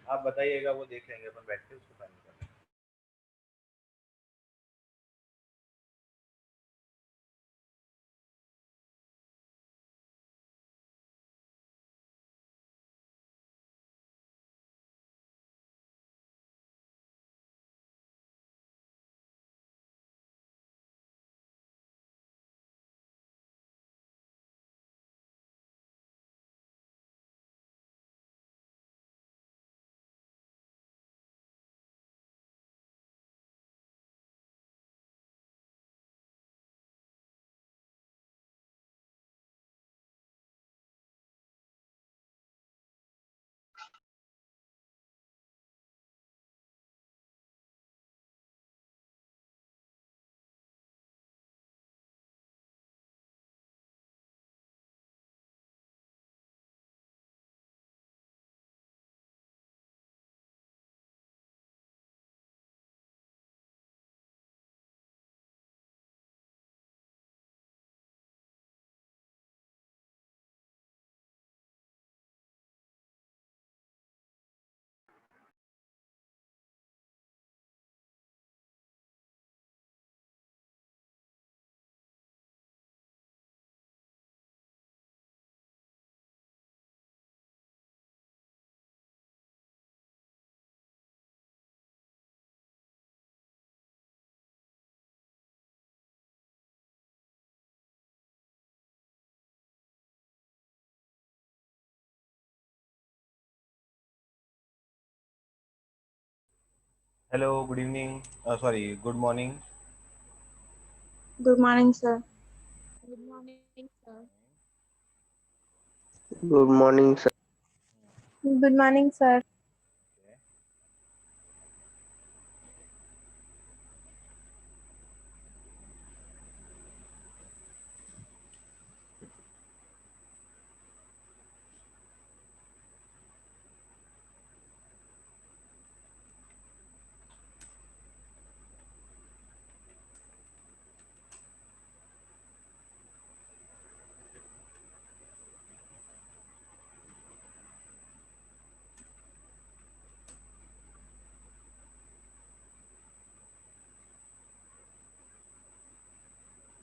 आप बताइएगा, वो देख लेंगे अपन बैठ के, उसको फाइनल कर लेंगे। Hello, good evening, sorry, good morning. Good morning, sir. Good morning, sir. Good morning, sir. Good morning, sir.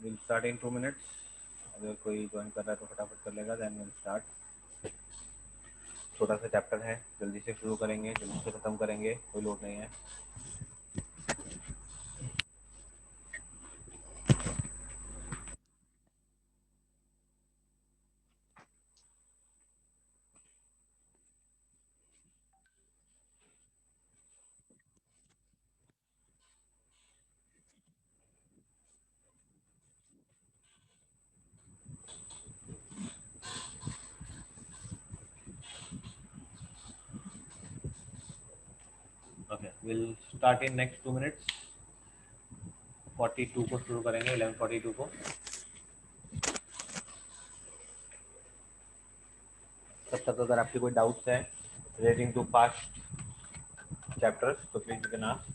Will start in 2 minutes. अगर कोई ज्वाइन कर रहा है तो फटाफट कर लेगा, देन विल स्टार्ट। छोटा सा चैप्टर है, जल्दी से शुरू करेंगे, जल्दी से ख़त्म करेंगे, कोई लोड नहीं है। Okay, will start in next 2 minutes. 42 को शुरू करेंगे, 11:42 को। तब तक अगर आपके कोई डाउट्स हैं रिलेटिंग टू पास्ट चैप्टर्स तो please you can ask.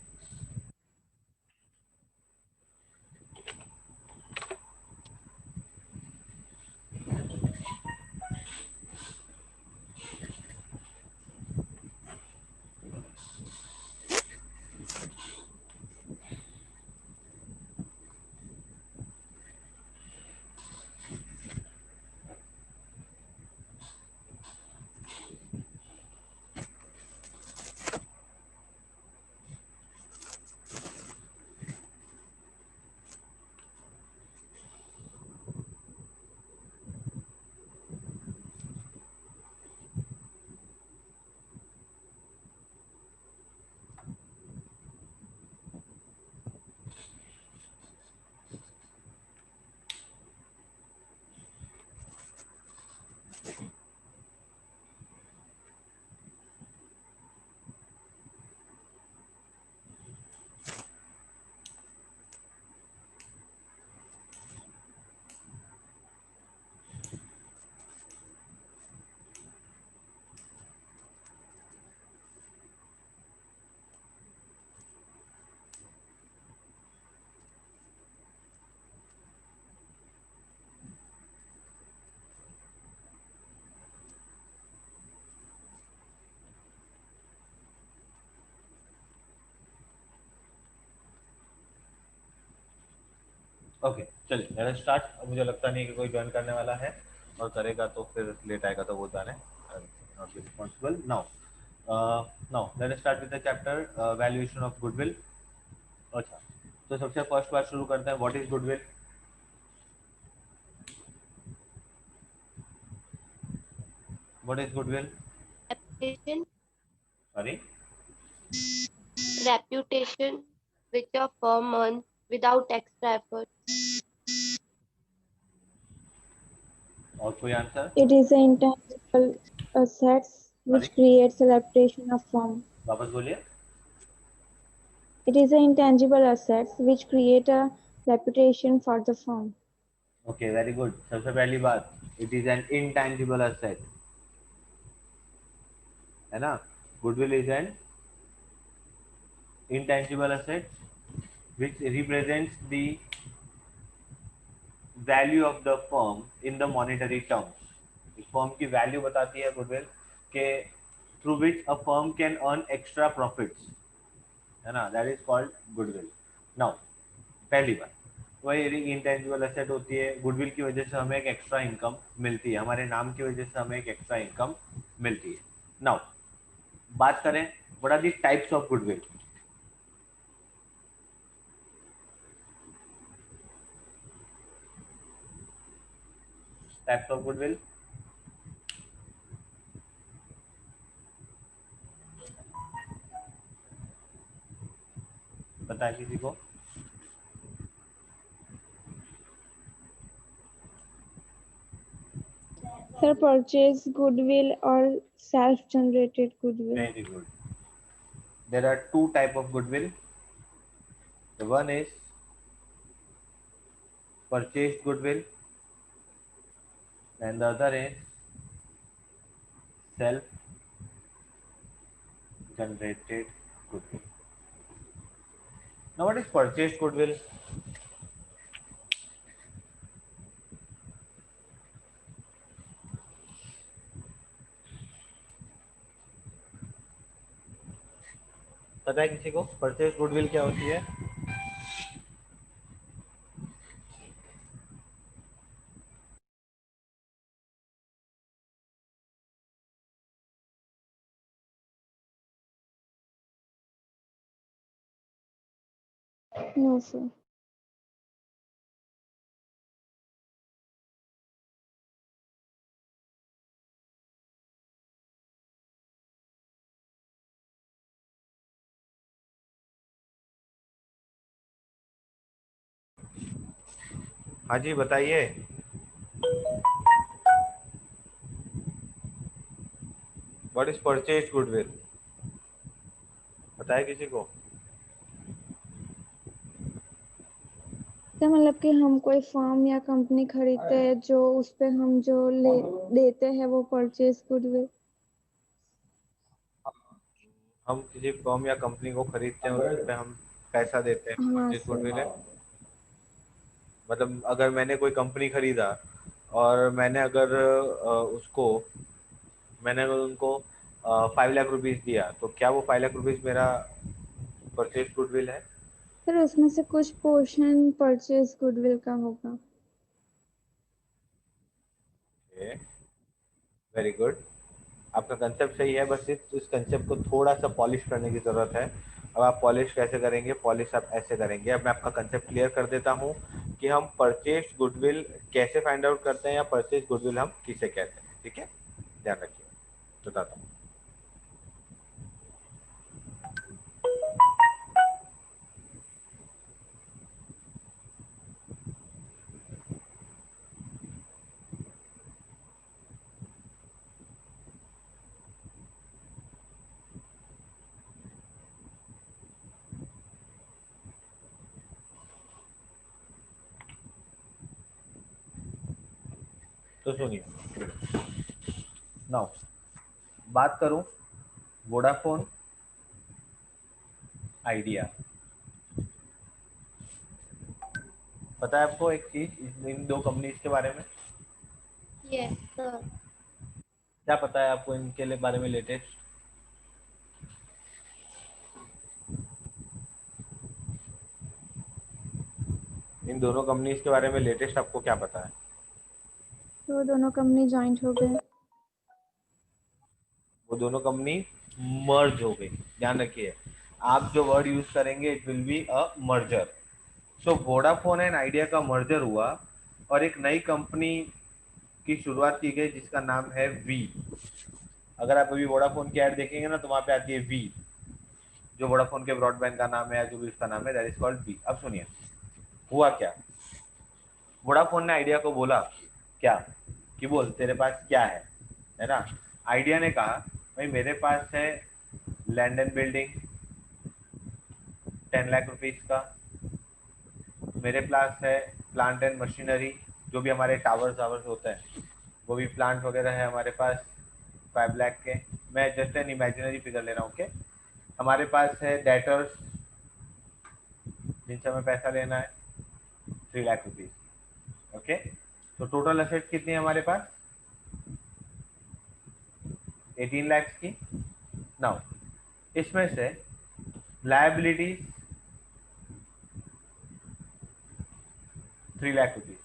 Okay चलिए लेट्स स्टार्ट। अब मुझे लगता नहीं कि कोई ज्वाइन करने वाला है, और करेगा तो फिर लेट आएगा तो वो जाने, not be responsible now. Now let's start with the chapter valuation of goodwill. अच्छा, तो सबसे फर्स्ट बात शुरू करते हैं, what is goodwill? What is goodwill? Reputation, sorry, reputation which a firm earns without extra effort. और कोई answer? It is an intangible assets sorry, which creates a reputation of firm. वापस बोलिए। It is an intangible assets which create a reputation for the firm. Okay very good. सबसे पहली बात, it is an intangible asset, है ना? Goodwill is an intangible assets which represents the value of the firm in the monetary terms। इस firm की value बताती है goodwill के through which a firm can earn extra profits, है ना? That is called goodwill. Now पहली बात, वही इंटेंजिबल एसेट होती है। गुडविल की वजह से हमें एक एक्स्ट्रा इनकम मिलती है, हमारे नाम की वजह से हमें एक एक्स्ट्रा इनकम मिलती है। नाउ बात करें what are the types of goodwill. Types of goodwill, पता है किसी को? Sir, purchase goodwill or self-generated goodwill. Very good. There are two type of goodwill. The one is purchased goodwill, and the other is self-generated goodwill. Now, what is purchased goodwill? पता है किसी को purchase goodwill क्या होती है? No, sir. हाँ जी बताइए। What is purchase goodwill? पता है किसी को? तो मतलब कि हम कोई फर्म या कंपनी खरीदते हैं, जो उस पे हम जो ले देते हैं वो परचेज गुडविल। हम किसी फर्म या कंपनी को खरीदते हैं, उस पे हम पैसा देते हैं, हाँ परचेज सर। गुडविल है। मतलब अगर मैंने कोई कंपनी खरीदा और मैंने अगर उसको मैंने अगर उनको 5 लाख रुपीज दिया, तो क्या वो 5 लाख रुपीज मेरा परचेज गुडविल है? सर, उसमें से कुछ पोर्शन परचेज गुडविल का होगा। वेरी गुड, आपका कंसेप्ट सही है, बस इस कंसेप्ट को थोड़ा सा पॉलिश करने की जरूरत है। अब आप पॉलिश कैसे करेंगे? पॉलिश आप ऐसे करेंगे। अब मैं आपका कंसेप्ट क्लियर कर देता हूँ कि हम परचेज गुडविल कैसे फाइंड आउट करते हैं, या परचेज गुडविल हम किसे कहते हैं। ठीक है, ध्यान रखिए, बताता हूँ। तो सुनिए, नाउ बात करूं वोडाफोन आइडिया। पता है आपको एक चीज इन दो कंपनीज के बारे में? Yes, sir. क्या पता है आपको इनके लिए बारे में लेटेस्ट? इन दोनों कंपनीज के बारे में लेटेस्ट आपको क्या पता है? तो दोनों कंपनी ज्वाइंट हो गए। वो दोनों कंपनी मर्ज हो गई। ध्यान रखिए, आप जो वर्ड यूज करेंगे it will be a merger. So Vodafone and idea का मर्जर हुआ और एक नई कंपनी की शुरुआत की गई जिसका नाम है वी। अगर आप अभी वोडाफोन की ऐड देखेंगे ना तो वहां पे आती है वी, जो वोडाफोन के ब्रॉडबैंड का नाम है या जो भी उसका नाम है, दैट इज कॉल्ड वी। अब सुनिए, हुआ क्या। वोडाफोन ने आइडिया को बोला क्या कि बोल तेरे पास क्या है ना। आइडिया ने कहा भाई मेरे पास है land and building 10 lakh rupees का, मेरे पास है प्लांट एंड मशीनरी, जो भी हमारे टावर्स वावर्स होते हैं वो भी प्लांट वगैरह है हमारे पास 5 लाख के। मैं जस्ट एन इमेजिनरी फिगर ले रहा हूँ। ओके, हमारे पास है डेटर्स जिनसे हमें पैसा लेना है 3 लाख रुपीज। ओके, तो टोटल असेट कितनी है हमारे पास 18 लाख की। नाउ इसमें से लायबिलिटीज 3 लाख रुपीज।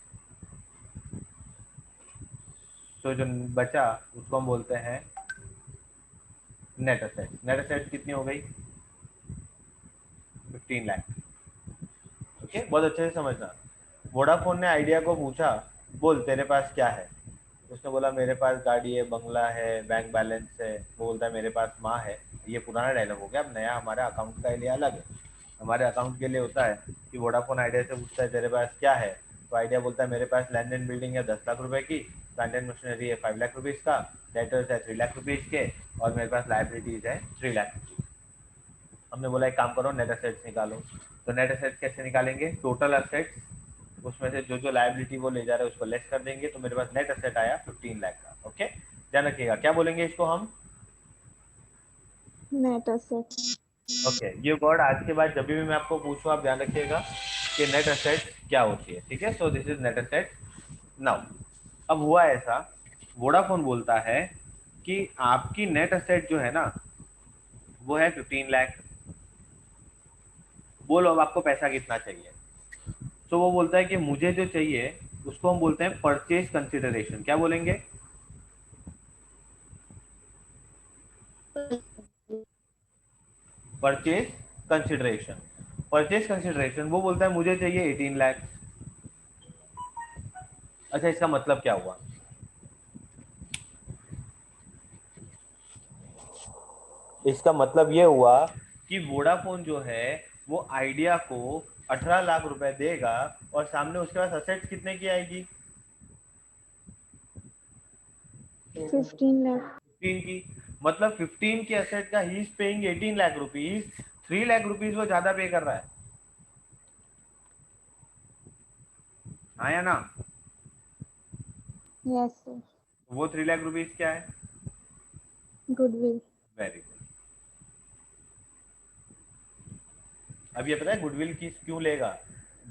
तो जो बचा उसको हम बोलते हैं नेट असेट। नेट असेट कितनी हो गई 15 लाख। ओके, बहुत अच्छे से समझना। वोडाफोन ने आइडिया को पूछा बोल तेरे पास क्या है। उसने बोला मेरे पास गाड़ी है, बंगला है, बैंक बैलेंस है। वो बोलता है मेरे पास माँ है। ये पुराना डायलॉग हो गया, अब नया हमारा अकाउंट का लिए अलग है। हमारे अकाउंट के लिए होता है कि वोडाफोन आइडिया से पूछता है तेरे पास क्या है, तो आइडिया बोलता है मेरे पास लैंड एंड बिल्डिंग है 10 लाख रुपए की, प्लांट एंड मशीनरी है 5 लाख रुपीज का, डेटर्स है 3 लाख रुपीज के, और मेरे पास लाइबिलिटीज है 3 लाख। हमने बोला एक काम करो नेट एसेट्स निकालो। तो नेट एसेट्स कैसे निकालेंगे, टोटल एसेट्स उसमें से जो जो लायबिलिटी वो ले जा रहा है उसको लेस कर देंगे, तो मेरे पास नेट एसेट आया 15 लाख का। ओके, ध्यान रखिएगा क्या बोलेंगे इसको हम। Net asset. ओके, ये वर्ड आज के बाद जब भी मैं आपको पूछूं आप ध्यान रखिएगा कि नेट एसेट क्या होती है। ठीक है, so this is net asset. Now अब हुआ ऐसा, वोडाफोन बोलता है कि आपकी नेट एसेट जो है ना वो है 15 लाख। बोलो अब आपको पैसा कितना चाहिए। तो वो बोलता है कि मुझे जो चाहिए उसको हम बोलते हैं परचेज कंसिडरेशन। क्या बोलेंगे, परचेज कंसिडरेशन। परचेज कंसिडरेशन वो बोलता है मुझे चाहिए 18 लाख। अच्छा, इसका मतलब क्या हुआ। इसका मतलब ये हुआ कि वोडाफोन जो है वो आइडिया को 18 लाख रुपए देगा और सामने उसके पास असेट्स कितने की आएगी 15 लाख। 15 की। मतलब 15 की असेट का he is paying 18 lakh rupees. 3 lakh rupees वो ज्यादा पे कर रहा है, हाँ या ना। Yes sir. वो 3 लाख रुपीज क्या है, गुडविल। Very good. अब ये पता है गुडविल की क्यों लेगा।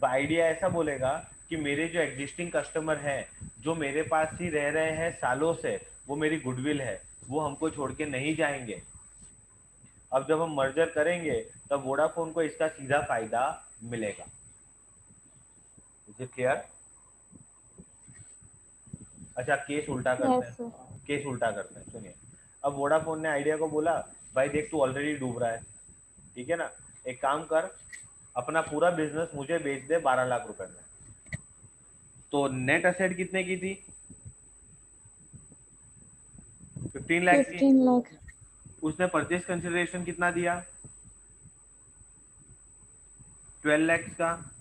आइडिया ऐसा बोलेगा कि मेरे जो एग्जिस्टिंग कस्टमर हैं जो मेरे पास ही रह रहे हैं सालों से, वो मेरी गुडविल है, वो हमको छोड़ के नहीं जाएंगे। अब जब हम मर्जर करेंगे तब वोडाफोन को इसका सीधा फायदा मिलेगा। Is it clear. अच्छा, केस उल्टा करते यस हैं। सर। केस उल्टा करते हैं, सुनिए। अब वोडाफोन ने आइडिया को बोला भाई देख तू ऑलरेडी डूब रहा है, ठीक है ना, एक काम कर अपना पूरा बिजनेस मुझे बेच दे 12 लाख रुपए में। तो नेट असेट कितने की थी 15 लाख की। 15 लाख। उसने परचेज कंसिडरेशन कितना दिया 12 लाख का।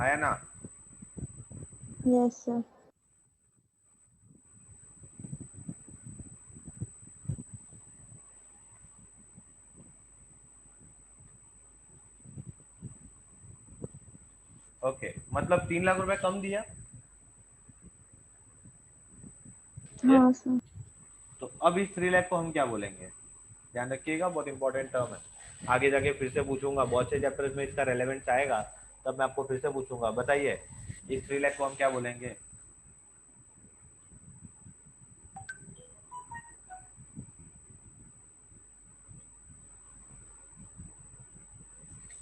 आया ना। Yes sir. ओके, मतलब 3 लाख रुपए कम दिया। यस। हाँ सर। तो अब इस 3 लाख को हम क्या बोलेंगे, ध्यान रखिएगा बहुत इंपॉर्टेंट टर्म है। आगे जाके फिर से पूछूंगा, बहुत से चैप्टर्स में इसका रेलेवेंस आएगा, तब मैं आपको फिर से पूछूंगा। बताइए इस 3 लाख को हम क्या बोलेंगे।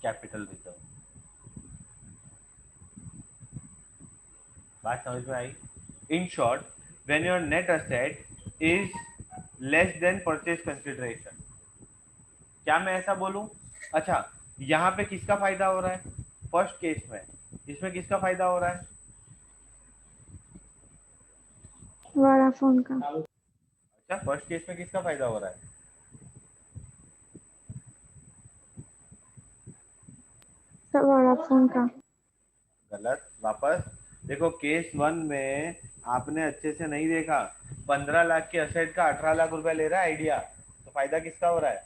Capital reserve. बात समझ में आई? In short, when your net asset is less than purchase consideration. क्या मैं ऐसा बोलूं? अच्छा, यहाँ पे किसका फायदा हो रहा है? फर्स्ट केस में इसमें किसका फायदा हो रहा है? वोडाफोन का। अच्छा, फर्स्ट केस में किसका फायदा हो रहा है? वोडाफोन का। गलत। वापस देखो, केस 1 में आपने अच्छे से नहीं देखा। 15 लाख के असेट का 18 लाख रुपया ले रहा है आइडिया, तो फायदा किसका हो रहा है?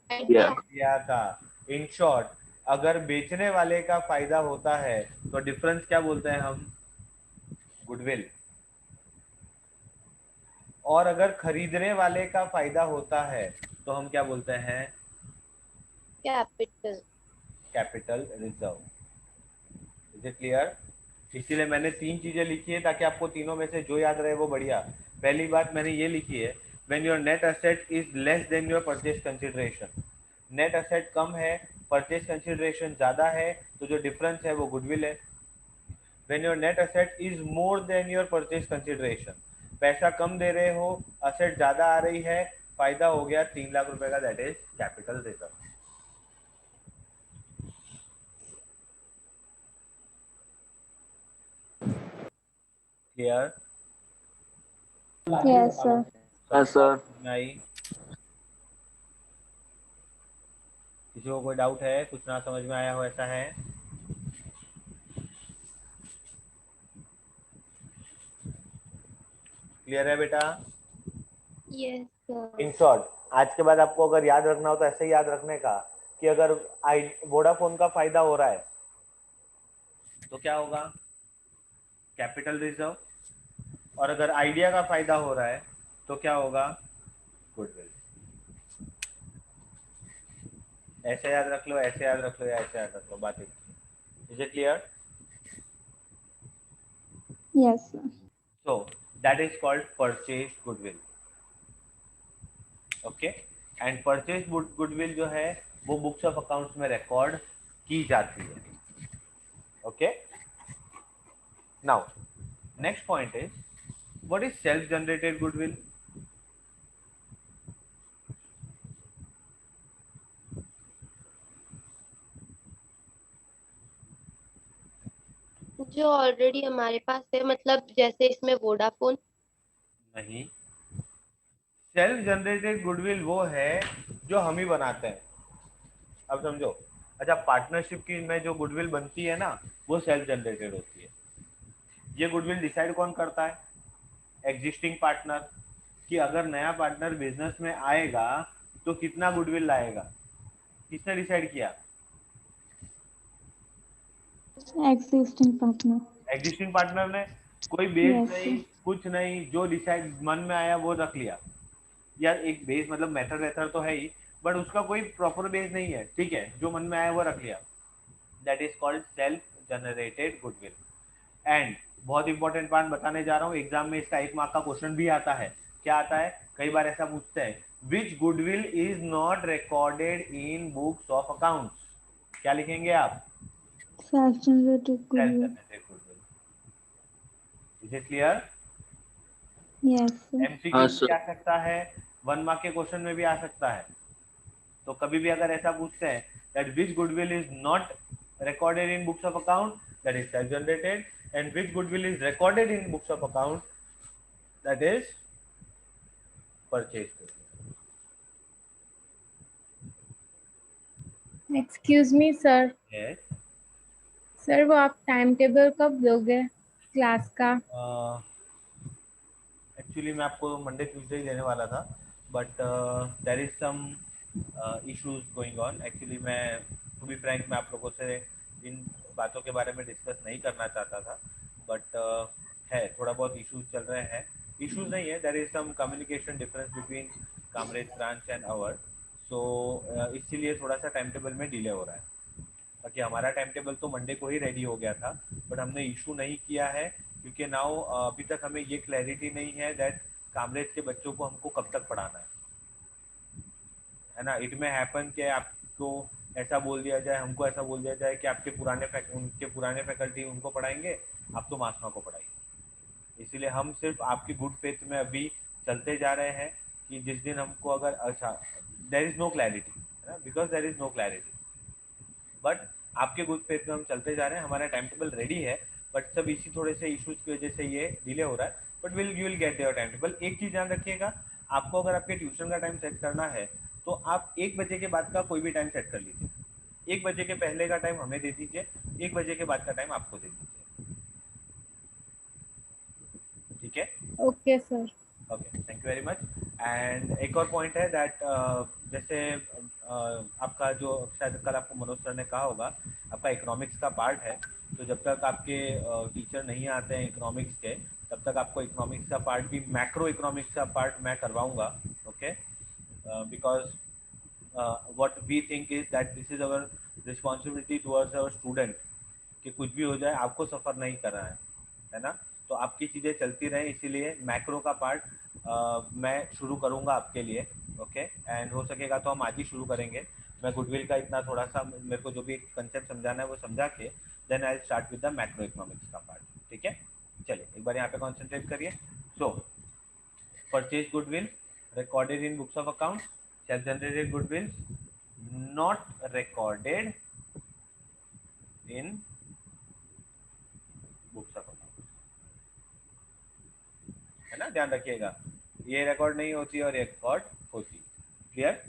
Idea. आइडिया का। इन शॉर्ट, अगर बेचने वाले का फायदा होता है तो डिफरेंस क्या बोलते हैं हम? गुडविल। और अगर खरीदने वाले का फायदा होता है तो हम क्या बोलते हैं? Capital. Capital reserve. Is it clear? इसीलिए मैंने 3 चीजें लिखी है ताकि आपको तीनों में से जो याद रहे वो बढ़िया। पहली बात मैंने ये लिखी है, when your net asset is less than your purchase consideration. Net asset कम है, परचेज कंसिडरेशन ज्यादा है, तो जो डिफरेंस है वो गुडविल है। When your net asset is more than your purchase consideration, पैसा कम दे रहे हो, असेट ज्यादा आ रही है, फायदा हो गया 3 लाख रुपए का, that is capital reserve. Clear? Yes sir. Yes, sir. नहीं? किसी को कोई डाउट है? कुछ ना समझ में आया हो ऐसा है? क्लियर है बेटा? Yes, sir. इन शॉर्ट, आज के बाद आपको अगर याद रखना हो तो ऐसे ही याद रखने का कि अगर वोडाफोन का फायदा हो रहा है तो क्या होगा? Capital reserve. और अगर आइडिया का फायदा हो रहा है तो क्या होगा? गुडविल। ऐसे याद रख लो, ऐसे याद रख लो, या ऐसे याद रख लो, बात is it clear? Yes sir. So that is called purchase goodwill. Okay, and purchase goodwill जो है वो बुक्स ऑफ अकाउंट्स में रिकॉर्ड की जाती है। Okay, now next point is, what is self generated goodwill? जो ऑलरेडी हमारे पास है, मतलब जैसे इसमें वोडाफोन। नहीं, सेल्फ जनरेटेड गुडविल वो है जो हम ही बनाते हैं। अब समझो, अच्छा, पार्टनरशिप की में जो गुडविल बनती है ना, वो सेल्फ जनरेटेड होती है। ये गुडविल डिसाइड कौन करता है? Existing partner. कि अगर नया पार्टनर बिजनेस में आएगा तो कितना गुडविल लाएगा, किसने डिसाइड किया? Existing partner. एग्जिस्टिंग पार्टनर ने। कोई बेस यस नहीं, सर। कुछ नहीं, जो डिसाइड मन में आया वो रख लिया। या एक बेस मतलब मेथड वेथड तो है ही, बट उसका कोई प्रॉपर बेस नहीं है, ठीक है, जो मन में आया वो रख लिया। That is called self generated goodwill. And बहुत इंपॉर्टेंट पॉइंट बताने जा रहा हूँ, एग्जाम में इसका 1 मार्क का क्वेश्चन भी आता है। क्या आता है? कई बार ऐसा पूछते हैं, which goodwill is not recorded in books of accounts. क्या लिखेंगे आप? Self generated self goodwill. Generated goodwill. Is it clear? Yes sir. MCQ हाँ में भी सर। आ सकता है, 1 मार्क के क्वेश्चन में भी आ सकता है। तो कभी भी अगर ऐसा पूछते हैं that which goodwill is not recorded in books of account, that is self generated, and which goodwill is recorded in books of account, that is purchased goodwill. Excuse me sir. Yes. Sir वो आप time table कब दोगे class का? Actually मैं आपको Monday Tuesday ही देने वाला था, but there is some issues going on. Actually मैं, टू बी फ्रैंक, मैं आप लोगों से इन बातों के बारे में डिस्कस नहीं करना चाहता था, बट है, थोड़ा बहुत इश्यूज चल रहे हैं। इश्यूज नहीं है, there is some communication difference between Kamrej branch and our, so इसीलिए थोड़ा सा टाइम टेबल में डिले हो रहा है। बाकी हमारा टाइम टेबल तो मंडे को ही रेडी हो गया था, बट हमने इशू नहीं किया है क्योंकि नाउ अभी तक हमें ये क्लैरिटी नहीं है दैट कामरेज के बच्चों को हमको कब तक पढ़ाना है ना। इट में हैपन कि आपको ऐसा बोल दिया जाए, हमको ऐसा बोल दिया जाए कि आपके उनके पुराने फैकल्टी उनको पढ़ाएंगे, आप तो मासमा को पढ़ाइए। इसीलिए हम सिर्फ आपकी गुड फेथ में अभी चलते जा रहे हैं कि जिस दिन हमको अगर अच्छा देयर इज नो क्लैरिटी, है ना, because there is no clarity, but आपके गुड फेथ में हम चलते जा रहे हैं, हमारा टाइम टेबल रेडी है, बट सब इसी थोड़े से इश्यूज की वजह से ये डिले हो रहा है, but you will get your time table. एक चीज ध्यान रखिएगा, आपको अगर आपके ट्यूशन का टाइम सेट करना है तो आप 1 बजे के बाद का कोई भी टाइम सेट कर लीजिए। 1 बजे के पहले का टाइम हमें दे दीजिए, 1 बजे के बाद का टाइम आपको दे दीजिए, ठीक है। Okay sir. Okay, thank you very much. And एक और पॉइंट है दैट जैसे आपका जो शायद कल आपको मनोज सर ने कहा होगा, आपका इकोनॉमिक्स का पार्ट है, तो जब तक आपके टीचर नहीं आते हैं इकोनॉमिक्स के, तब तक आपको इकोनॉमिक्स का पार्ट भी, मैक्रो इकोनॉमिक्स का पार्ट मैं करवाऊंगा, okay. Because what we think is that this is our responsibility towards our student, कि कुछ भी हो जाए आपको सफ़र नहीं करना है ना। तो आपकी चीज़ें चलती रहें, इसीलिए मैक्रो का पार्ट मैं शुरू करूँगा आपके लिए, ओके। एंड हो सकेगा तो हम आज ही शुरू करेंगे। मैं गुडविल का इतना थोड़ा सा मेरे को जो भी कंसेप्ट समझाना है वो समझा के then I start with the macro economics का पार्ट, ठीक है। चलिए एक बार यहाँ पे कॉन्सेंट्रेट करिए। So purchase goodwill recorded in books of accounts, self generated goodwill not recorded in books of accounts, है ना, ध्यान रखिएगा, ये रिकॉर्ड नहीं होती और ये रिकॉर्ड होती। क्लियर?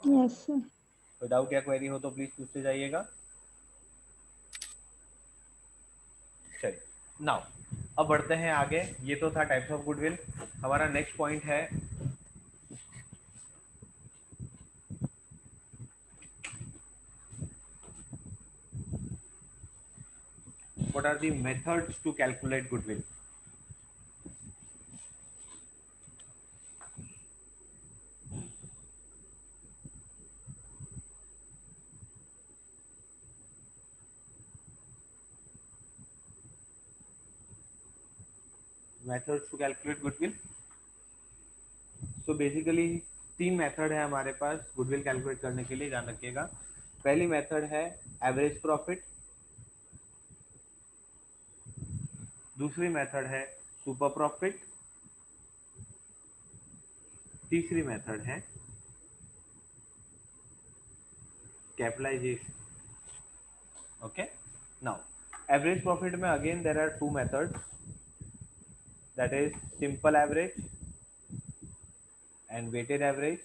Yes sir. कोई डाउट या क्वेरी हो तो प्लीज पूछते जाइएगा। चलिए नाउ अब बढ़ते हैं आगे। ये तो था टाइप्स ऑफ गुडविल। हमारा नेक्स्ट पॉइंट है what are the methods to calculate goodwill। Methods to calculate goodwill. So basically 3 method है हमारे पास गुडविल कैलकुलेट करने के लिए, ध्यान रखिएगा। पहली मेथड है एवरेज प्रॉफिट, दूसरी मेथड है सुपर प्रॉफिट, तीसरी मेथड है capitalisation, okay. Now average profit में again there are 2 methods, that is simple average and weighted average.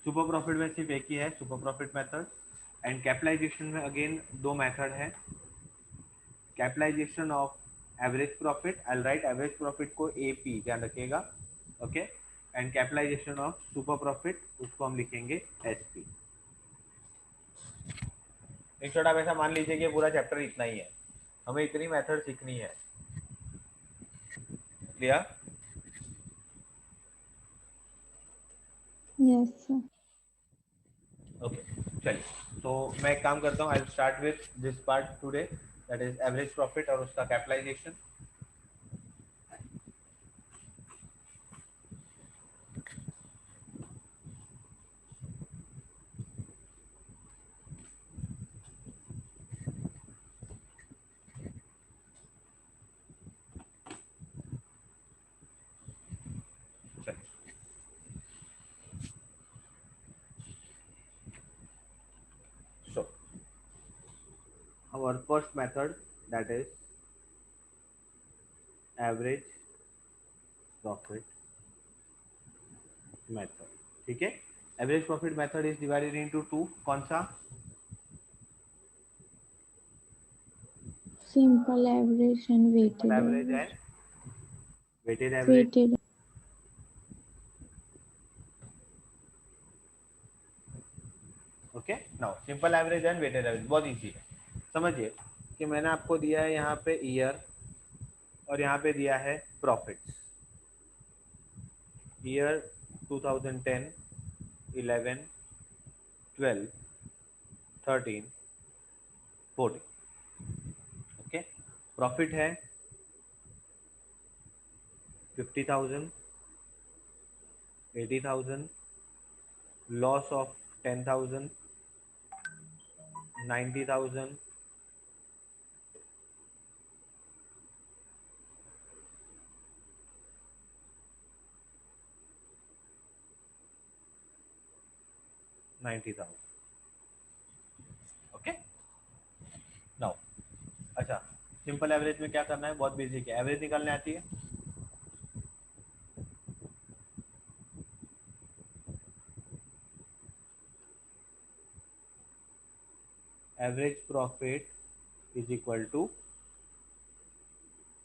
Super profit में सिर्फ एक ही है, super profit method. And capitalisation में अगेन 2 मेथड है, capitalisation of average profit, I write average profit को AP, ध्यान रखिएगा, okay. And capitalisation of super profit, उसको हम लिखेंगे एसपी। एक छोटा आप ऐसा मान लीजिए कि पूरा चैप्टर इतना ही है, हमें इतनी मेथड सीखनी है। क्लियर? Yes sir. ओके चलिए, तो मैं एक काम करता हूँ, आई start with this part today, that is average profit और उसका capitalisation. So our first method, that is average profit method, ठीक है। Average profit method is divided into 2, कौन सा? Simple average and simple weighted average average. And weighted average, weighted. Okay. Now simple average and weighted average बहुत easy है। समझिए कि मैंने आपको दिया है यहाँ पे ईयर और यहाँ पे दिया है प्रॉफिट्स। Year 2010, 11, 12, 13, 14, okay. प्रॉफिट है 50,000, 80,000, loss of 10,000, 90,000, 90,000. ओके नाउ, अच्छा सिंपल एवरेज में क्या करना है, बहुत बेसिक है, एवरेज निकालने आती है। Average profit is equal to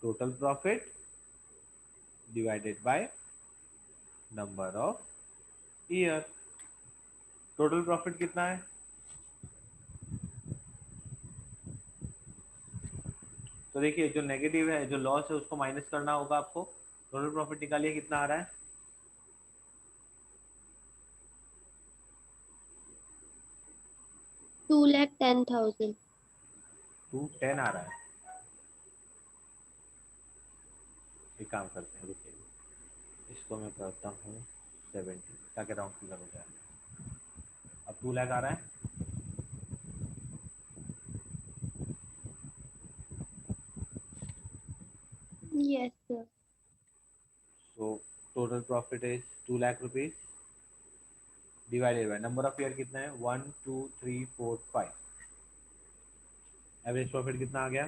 total profit divided by number of year. Total profit कितना है, तो देखिए जो नेगेटिव है, जो लॉस है, उसको माइनस करना होगा आपको। टोटल प्रॉफिट निकालिए, कितना आ रहा है, 2,10,000. 210 आ रहा है। एक काम करते हैं, रुकिए, इसको मैं करता हूँ 70 ताकि राउंड फिगर हो जाए। अब 2 लाख आ रहा है। Yes, sir. So total profit is 2 lakh rupees divided by number of year कितना है, 1 2 3 4 5। एवरेज प्रॉफिट कितना आ गया,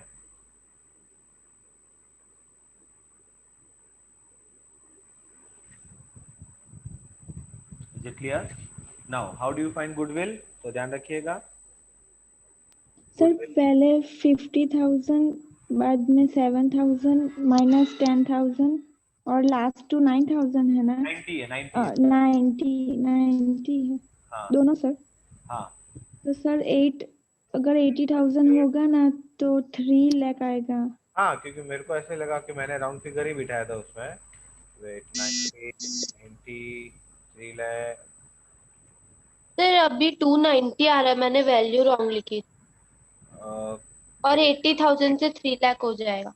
is it clear. Now how do you find goodwill, तो ध्यान रखिएगा। सर गुडविल पहले 50,000, बाद में 7,000, -10,000 और लास्ट टू 9,000 है ना? 90 है, 90 है। 90 है हाँ दोनों सर। हाँ, तो सर अगर 80,000 होगा ना तो 3 लाख आएगा। हाँ क्योंकि मेरे को ऐसे लगा कि मैंने राउंड फिगर ही बिठाया था उसमें। वेट, 90 90 3 लाख। सर अभी 290 आ रहा है, मैंने वैल्यू रॉन्ग लिखी, और 80,000 से 3 लाख हो जाएगा।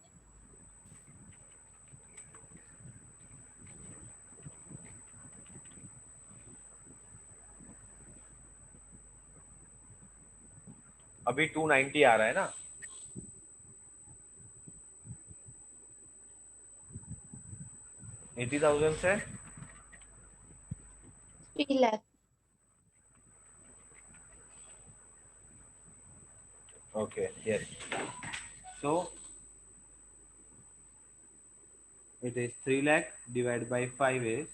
अभी 290 आ रहा है ना, 80,000 से 3 lakh. Okay yes. So it is 3 lakh divided by 5 is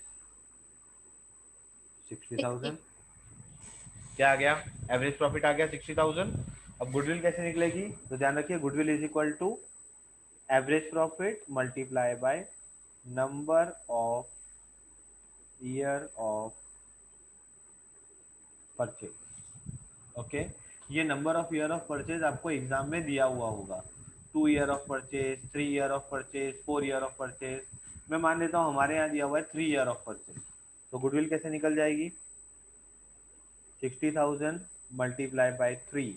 60,000। क्या आ गया, एवरेज प्रॉफिट आ गया 60,000। अब गुडविल कैसे निकलेगी, तो ध्यान रखिए, goodwill is equal to average profit multiply by number of year of purchase. Okay, ये number of year of purchase आपको एग्जाम में दिया हुआ होगा, 2 year of purchase, 3 year of purchase, 4 year of purchase. मैं मान लेता हूँ हमारे यहाँ दिया हुआ है 3 ईयर ऑफ परचेज, तो गुडविल कैसे निकल जाएगी, 60,000 multiplied by 3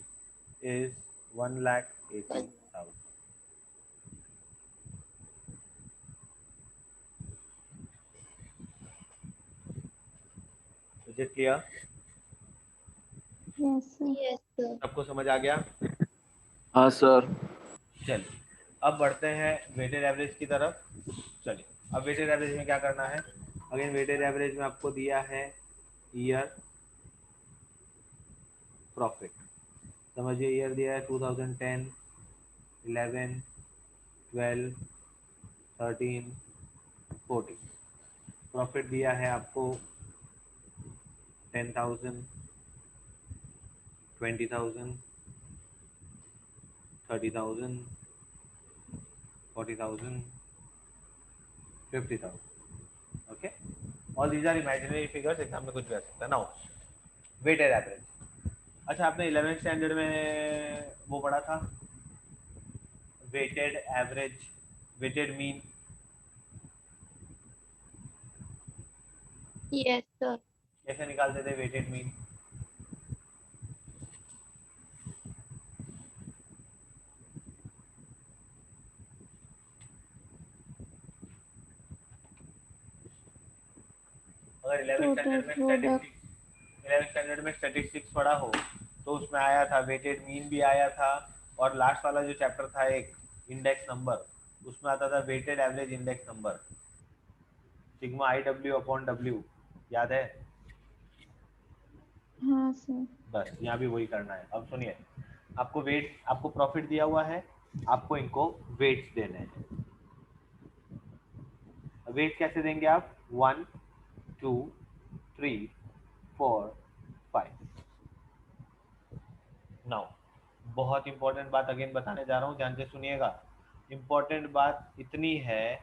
is 1,80,000। Is it clear? Yes sir. Yes, sir. सबको समझ आ गया। हाँ सर। चलिए अब बढ़ते हैं वेटेड एवरेज की तरफ। चलिए अब वेटेड एवरेज में क्या करना है, अगेन वेटेड एवरेज में आपको दिया है ईयर प्रॉफिट। समझिए ईयर दिया है 2010, 11, 12, 13, 14। प्रॉफिट दिया है आपको 10,000, 20,000, 30,000, 40,000, 50,000। Okay, all these are imaginary figures, exam में कुछ भी आ सकता है। नाउ वेटेड एवरेज, अच्छा आपने 11th स्टैंडर्ड में वो पढ़ा था, weighted average, weighted mean. Yes, sir. कैसे निकालते थे वेटेड मीन, अगर 11th टोटल स्टैंडर्ड में प्रोडक्ट। स्टैटिस्टिक्स 11th स्टैंडर्ड में स्टैटिस्टिक्स पढ़ा हो तो उसमें आया था वेटेड मीन भी आया था, और लास्ट वाला जो चैप्टर था एक इंडेक्स नंबर, उसमें आता था weighted average index number, sigma I W upon W, याद है? हाँ सर। बस यहाँ भी वही करना है। अब सुनिए, आपको वेट, आपको प्रॉफिट दिया हुआ है, आपको इनको वेट्स देने हैं। वेट कैसे देंगे आप? 1 2 3 4 5। नाउ बहुत इंपॉर्टेंट बात अगेन बताने जा रहा हूँ, ध्यान से सुनिएगा। इंपॉर्टेंट बात इतनी है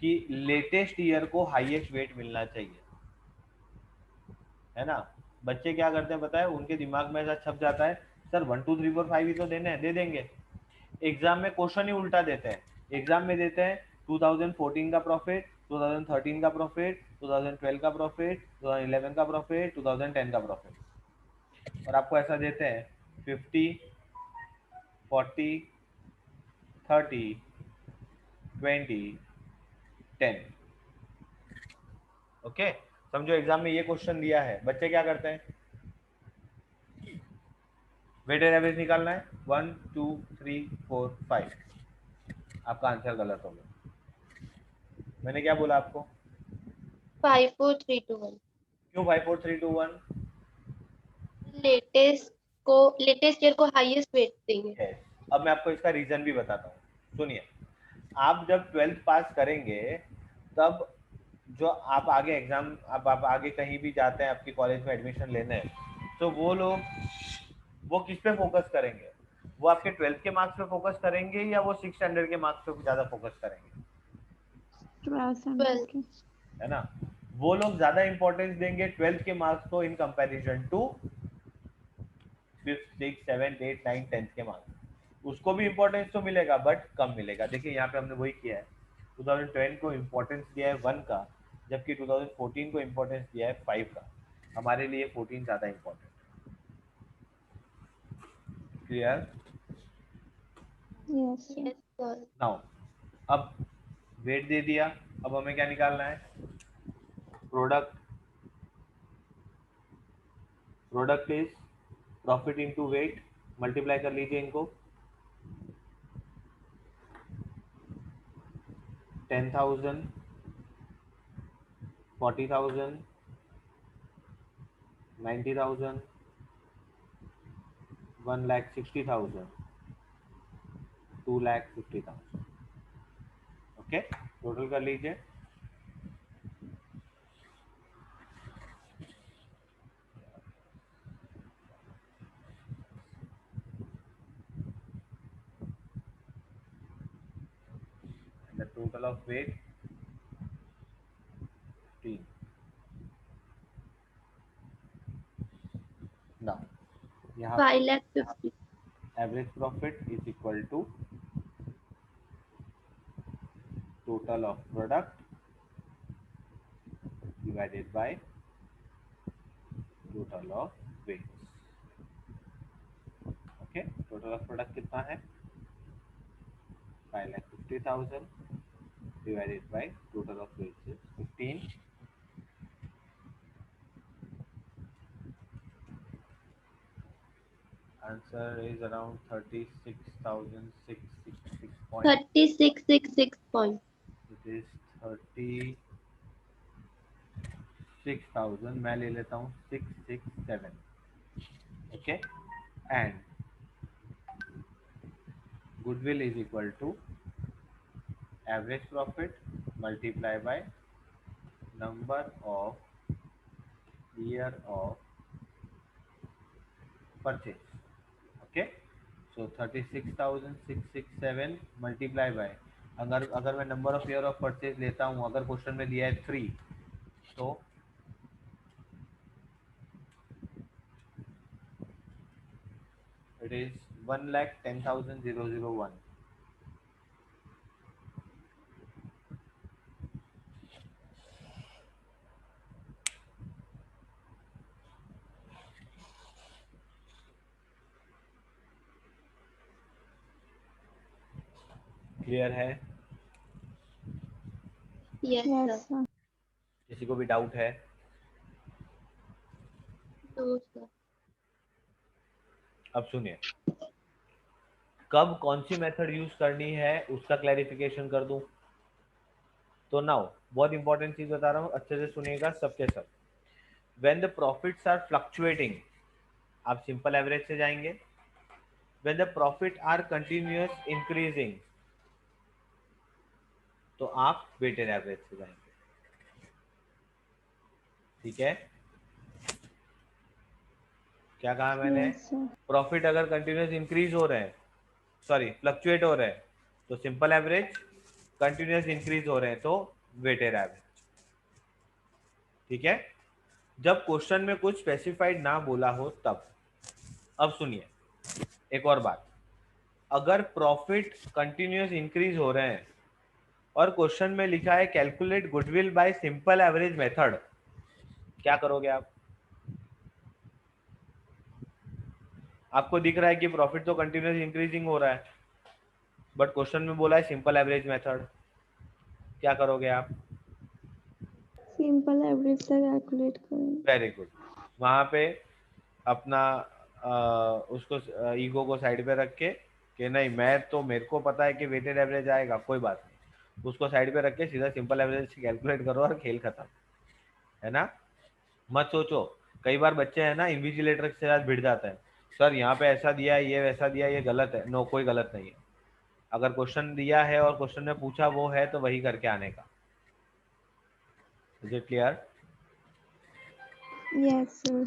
कि लेटेस्ट ईयर को हाईएस्ट वेट मिलना चाहिए, है ना? बच्चे क्या करते हैं बताए, उनके दिमाग में ऐसा छप जाता है सर 1 2 3 4 5 ही तो देने हैं, दे देंगे। एग्जाम में क्वेश्चन ही उल्टा देते हैं। एग्जाम में देते हैं 2014 का प्रॉफिट, 2013 का प्रॉफिट, 2012 का प्रॉफिट, 2011 का प्रॉफिट, 2010 का प्रॉफिट, और आपको ऐसा देते हैं 50 40 30 20 10। ओके, समझो एग्जाम में ये क्वेश्चन दिया है, बच्चे क्या करते हैं, वेटेड एवरेज निकालना है 1 2 3 4 5, आपका आंसर गलत हो गया। मैंने क्या बोला आपको? 5 4 3 2 1। क्यों 5 4 3 2 1? लेटेस्ट ईयर को हाईएस्ट वेट देंगे। है। अब मैं आपको इसका रीजन भी बताता हूँ, सुनिए। आप जब 12th पास करेंगे तब जो आप आगे एग्जाम, आप आगे कहीं भी जाते हैं आपके कॉलेज में एडमिशन लेने, तो वो लोग वो किस पे फोकस करेंगे? वो आपके 12th के मार्क्स पे फोकस करेंगे या वो 6 स्टैंडर्ड के मार्क्स पे ज़्यादा फोकस करेंगे? 12 स्टैंडर्ड 12। के। है ना? वो लोग ज़्यादा इंपॉर्टेंस देंगे 12th के मार्क्स को in comparison to 5th 6th 7th 8th 9th 10th के मार्क्स। उसको भी इंपॉर्टेंस तो मिलेगा बट कम मिलेगा। देखिए यहाँ पे हमने वही किया है, 2010 को इम्पोर्टेंस दिया है 1 का, जबकि 2014 को इम्पोर्टेंस दिया है 5 का। हमारे लिए 14 ज़्यादा इम्पोर्टेंट है। Clear? Yes sir. Yes sir. Now अब वेट दे दिया, अब हमें क्या निकालना है? Product. Product is profit into wait, multiply कर लीजिए इनको। 10,000 40,000 90,000 1,60,000 2,50,000। ओके, टोटल कर लीजिए। The total of weight 15. Now यहाँ 5,50,000। average profit is equal to total of product divided by total of weights. Okay, total of product कितना है? 5,50,000 divided by total of weights is 15. Answer is around 36,666 point. 36,666 It is 36,000, मैं ले लेता हूँ 667. Okay, and goodwill is equal to average profit multiply by number of year of purchase. Okay, so 36,667 multiply by, अगर मैं number of year of purchase लेता हूँ, अगर question में दिया है 3, तो it is 1,10,001. क्लियर है? Yes yes sir. सर। किसी को भी डाउट है? तो सर अब सुनिए, कब कौन सी मेथड यूज करनी है उसका क्लैरिफिकेशन कर दूं। तो नाउ बहुत इंपॉर्टेंट चीज बता रहा हूँ, अच्छे से सुनिएगा सबके सब। When the profits are fluctuating, आप सिंपल एवरेज से जाएंगे। When the profit are continuous increasing, तो आप वेटेड एवरेज से जाएंगे। ठीक है, क्या कहा मैंने? Yes sir. प्रॉफिट अगर कंटिन्यूअस इंक्रीज हो रहे हैं, सॉरी फ्लक्चुएट हो रहे हैं, तो सिंपल एवरेज। कंटिन्यूअस इंक्रीज हो रहे हैं तो वेटेड एवरेज। ठीक है, जब क्वेश्चन में कुछ स्पेसिफाइड ना बोला हो तब। अब सुनिए एक और बात, अगर प्रॉफिट कंटिन्यूअस इंक्रीज हो रहे हैं और क्वेश्चन में लिखा है calculate goodwill bye simple average method, क्या करोगे आप? आपको दिख रहा है कि प्रॉफिट तो कंटिन्यूअस इंक्रीजिंग हो रहा है, बट क्वेश्चन में बोला है सिंपल एवरेज मेथड, क्या करोगे आप? सिंपल एवरेज से कैलकुलेट करेंगे। Very good. वहां पे अपना उसको ईगो को साइड पे रख के कि नहीं मैं तो, मेरे को पता है कि वेटेड एवरेज आएगा, कोई बात नहीं, उसको साइड पे रख के सीधा सिंपल एवरेज कैलकुलेट करो और खेल खत्म, है ना। मत सोचो, कई बार बच्चे हैं ना इन्विजिलेटर के साथ भिड़ जाते हैं, सर यहाँ पे ऐसा दिया है, ये वैसा दिया है, ये गलत है। नो, कोई गलत नहीं है। अगर क्वेश्चन दिया है और क्वेश्चन में पूछा वो है तो वही करके आने का। Is it clear? Yes sir.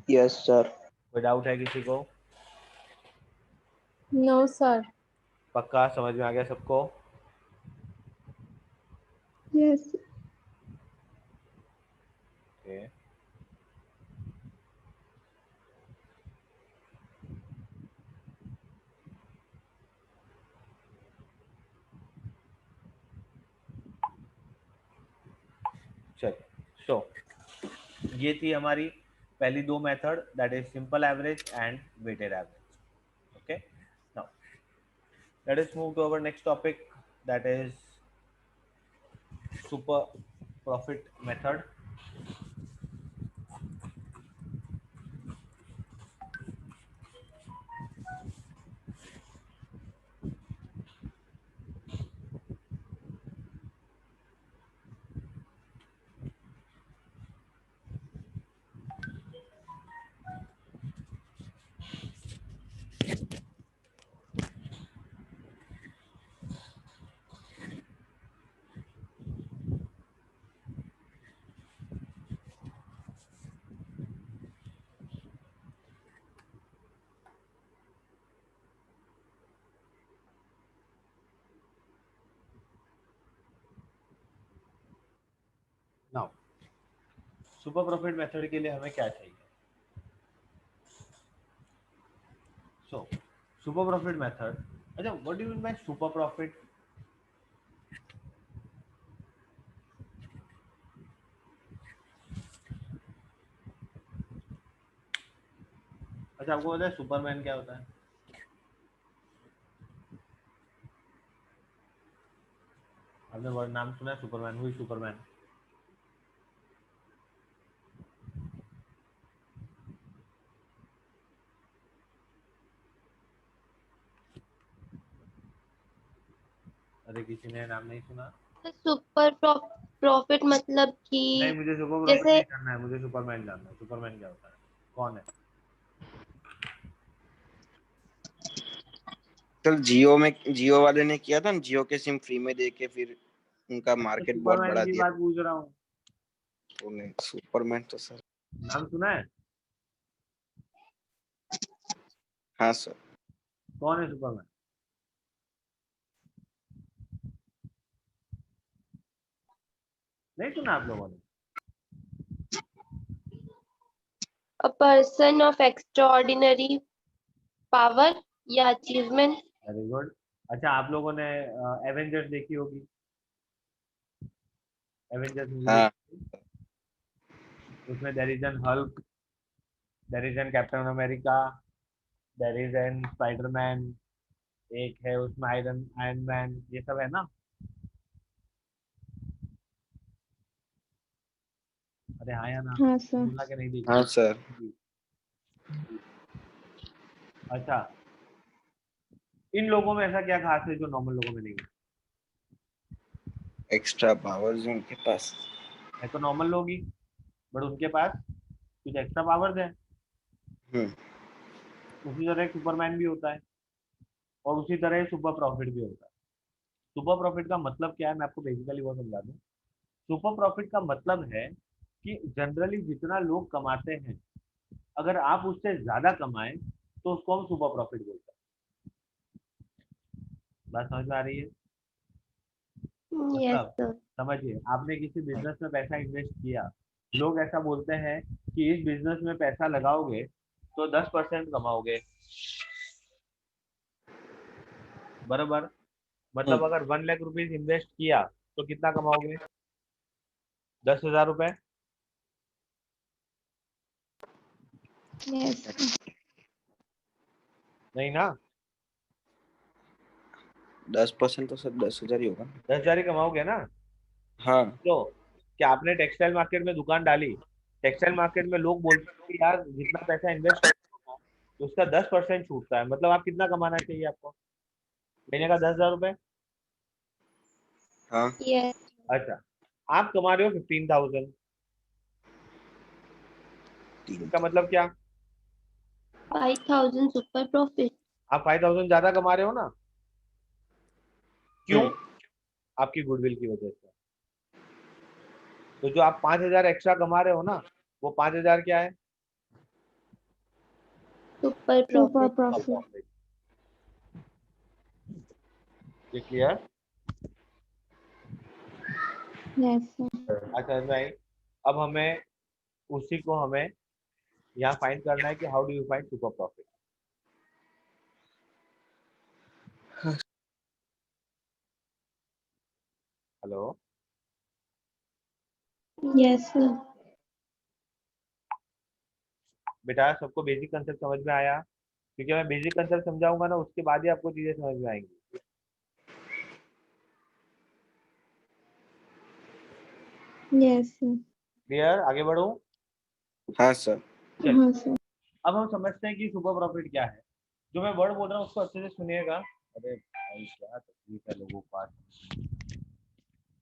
Yes sir. कोई डाउट है किसी को? No sir. पक्का समझ में आ गया सबको? यस। ओके, चलिए। सो ये थी हमारी पहली दो method, that is simple average and weighted average. Okay, now let us move to our next topic, that is super profit method. Now super profit method के लिए हमें क्या चाहिए? सो सुपर प्रॉफिट मेथड, अच्छा what do you mean by super profit? अच्छा, आपको पता है सुपरमैन क्या होता है? आपने वर्ड नाम सुना है सुपरमैन? हुई सुपरमैन? अरे किसी ने नाम नहीं सुना? सुपर प्रॉफिट मतलब कि नहीं, मुझे सुपर प्रॉफिट जैसे नहीं जानना है, मुझे सुपरमैन जानना है। सुपरमैन क्या होता है, कौन है? सर जियो वाले ने किया था ना, जियो के सिम फ्री में दे के फिर उनका तो मार्केट बहुत सुपरमैन बढ़ा की दिया। बात पूछ रहा हूँ, तो नहीं, सुपरमैन तो सर। नाम सुना है? हाँ सर। कौन है सुपरमैन? नहीं सुना आप लोगों ने? A person of extraordinary power या अचीवमेंट। Very good. अच्छा, आप लोगों ने एवेंजर्स देखी होगी? एवेंजर्स मूवी हाँ देखी? उसमें there is an Hulk, there is an Captain America, there is an Spiderman, एक है उसमें आयरन आयरन मैन, ये सब है ना। अरे हाँ या ना, हाँ सर। बोलना कि नहीं देखिए। हाँ सर। अच्छा, इन लोगों में ऐसा क्या खास है जो नॉर्मल लोगों में नहीं है? एक्स्ट्रा पावर्स उनके पास। है तो नॉर्मल लोग ही, बट उनके पास कुछ एक्स्ट्रा पावर्स है। हम्म। उसी तरह एक सुपरमैन भी होता है, और उसी तरह सुपर प्रॉफिट भी होता है। सुपर प्रॉफिट का मतलब क्या है, मैं आपको बेसिकली वो समझा दूं। सुपर प्रॉफिट का मतलब है कि जनरली जितना लोग कमाते हैं, अगर आप उससे ज्यादा कमाएं तो उसको हम सुपर प्रॉफिट बोलते हैं। बात समझ में आ रही है? यस मतलब सर। समझिए, आपने किसी बिजनेस में पैसा इन्वेस्ट किया, लोग ऐसा बोलते हैं कि इस बिजनेस में पैसा लगाओगे तो 10% कमाओगे, बराबर। मतलब अगर 1 लाख रुपीज इन्वेस्ट किया तो कितना कमाओगे? 10,000 रुपए। यस। नहीं ना? 10% तो सर 10,000 ही होगा। 10,000 ही कमाओगे ना? हाँ। तो क्या आपने टेक्सटाइल मार्केट में दुकान डाली, टेक्सटाइल मार्केट में लोग बोलते हैं कि यार जितना पैसा इन्वेस्ट करो तो उसका 10% छूटता है, मतलब आप कितना कमाना चाहिए आपको? महीने का 10,000 रुपए। हाँ। यस। अच्छा, आप कमा रहे हो 15,000, तीन। इसका मतलब क्या? 5,000 सुपर प्रॉफिट। आप 5,000 ज्यादा कमा रहे हो ना? क्यों? हम्म। आपकी गुडविल की वजह से। तो जो आप 5,000 एक्स्ट्रा कमा रहे हो ना, वो 5,000 क्या है? Super super profit. Profit. Profit. ये क्लियर? Yes sir. अच्छा भाई, अब हमें उसी को हमें यहाँ फाइंड करना है कि how do you find super profit. Hello? Yes sir. बेटा सबको बेसिक कंसेप्ट समझ में आया? क्योंकि मैं बेसिक कंसेप्ट समझाऊंगा ना, उसके बाद ही आपको चीजें समझ में आएंगी। Yes sir. क्लियर? आगे बढ़ो। हाँ सर। चलिए, हाँ सर। अब हम समझते हैं कि सुपर प्रॉफिट क्या है। जो मैं वर्ड बोल रहा हूँ उसको अच्छे से सुनिएगा। अरे भाई क्या तकलीफ है लोगों को आज।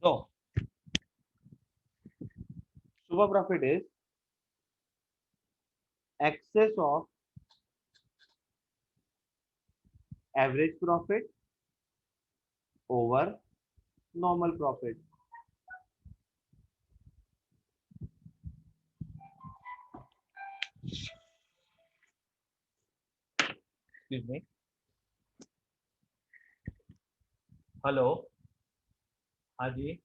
तो super profit is excess of average profit over normal profit. Excuse me. Hello? हाँ जी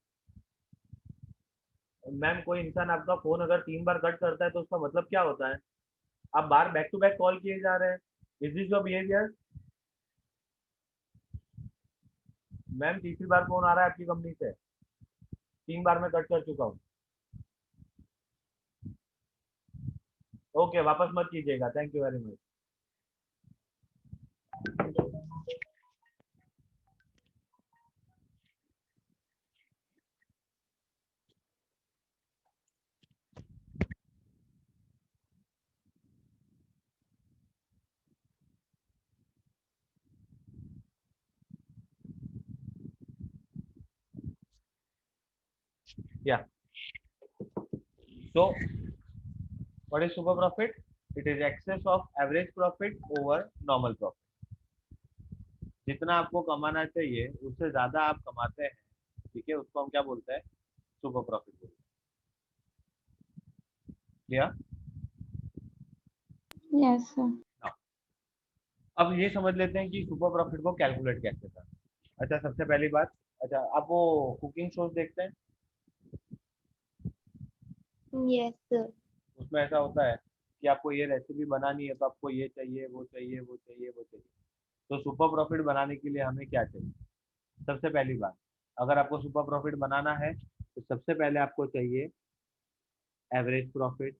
मैम, कोई इंसान आपका फोन अगर 3 बार कट करता है तो उसका मतलब क्या होता है? आप बार बैक टू बैक कॉल किए जा रहे हैं। Is this your behaviour? Ma'am तीसरी बार फोन आ रहा है आपकी कंपनी से, 3 बार मैं कट कर चुका हूँ। ओके, वापस मत कीजिएगा। Thank you very much. या so what is super profit? It is excess of average profit over normal profit. जितना आपको कमाना चाहिए उससे ज्यादा आप कमाते हैं, ठीक है, उसको हम क्या बोलते हैं? सुपर प्रॉफिट बोलते हैं। क्लियर? Yes sir. अब ये समझ लेते हैं कि सुपर प्रॉफिट को कैलकुलेट कैसे करना है। अच्छा, सबसे पहली बात, अच्छा आप वो कुकिंग शोज देखते हैं? Yes sir. उसमें ऐसा होता है कि आपको ये रेसिपी बनानी है तो आपको ये चाहिए, वो चाहिए, वो चाहिए, वो चाहिए। तो सुपर प्रॉफिट बनाने के लिए हमें क्या चाहिए? सबसे पहली बात, अगर आपको सुपर प्रॉफिट बनाना है तो सबसे पहले आपको चाहिए एवरेज प्रॉफिट।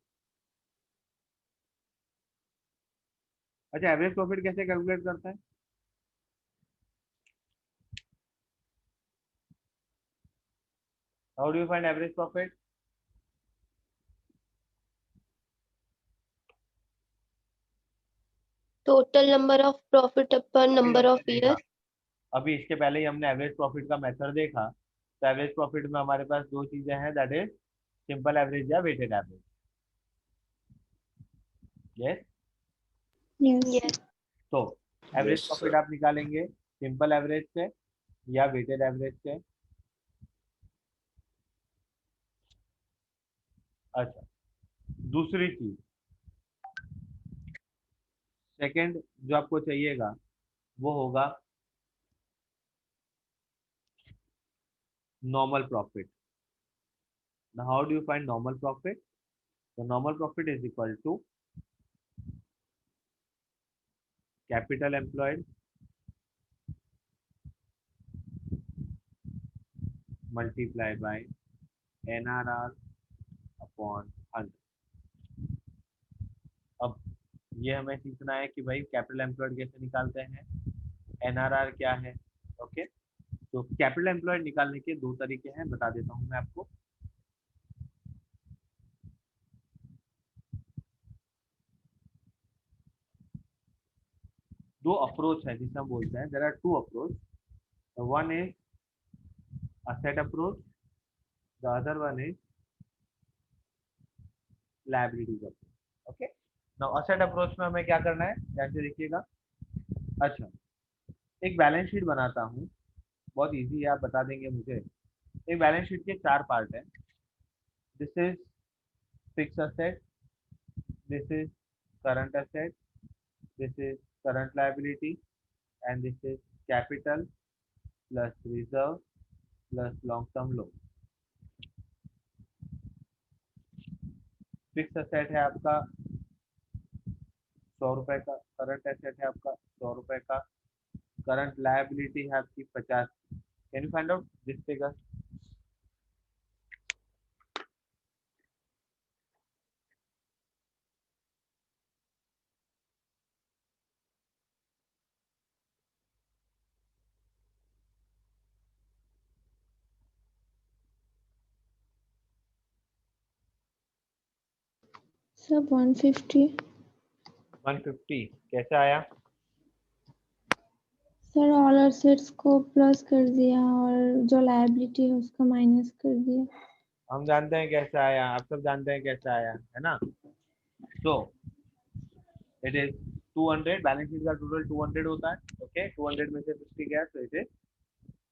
अच्छा, एवरेज प्रॉफिट कैसे कैलकुलेट करते हैं? How do you find average profit? Total number of profit upon number of year. अभी इसके पहले ही हमने एवरेज प्रॉफिट का मेथड देखा, तो एवरेज प्रॉफिट में हमारे पास दो चीजें हैं, दैट इज सिंपल एवरेज या वेटेड एवरेज। Yes, yes. तो एवरेज यस प्रॉफिट सर। आप निकालेंगे सिंपल एवरेज से या वेटेड एवरेज से। अच्छा, दूसरी चीज, सेकंड जो आपको चाहिएगा वो होगा normal profit. Now how do you find normal profit? The normal profit is equal to capital employed multiplied by NRR upon 100। अब ये हमें सीखना है कि भाई कैपिटल एम्प्लॉयड कैसे निकालते हैं, NRR क्या है। ओके, तो कैपिटल एम्प्लॉयड निकालने के दो तरीके हैं, बता देता हूँ मैं आपको। दो अप्रोच है जिसे हम बोलते हैं, there are two approach, one is asset approach, the other one is liabilities approach. Okay, now asset approach में हमें क्या करना है, ध्यान से देखिएगा। अच्छा, एक बैलेंस शीट बनाता हूँ, बहुत इजी है, आप बता देंगे मुझे। एक बैलेंस शीट के चार पार्ट है, this is fix asset, this is current asset, this is current liability and this is capital plus reserve plus long term loan. Fix asset है आपका 100 रुपए का, करंट एसेट है आपका 100 रुपए का, करंट लायबिलिटी है आपकी 50। Can you find out this figure? सब 150। 150 कैसे आया? सर ऑल असेट्स को प्लस कर दिया और जो लायबिलिटी है उसको माइनस कर दिया। हम जानते हैं कैसे आया, आप सब जानते हैं कैसे आया, है ना। So it is 200, balance sheet का टोटल 200 होता है। ओके, 200 में से 50 गया तो इट इज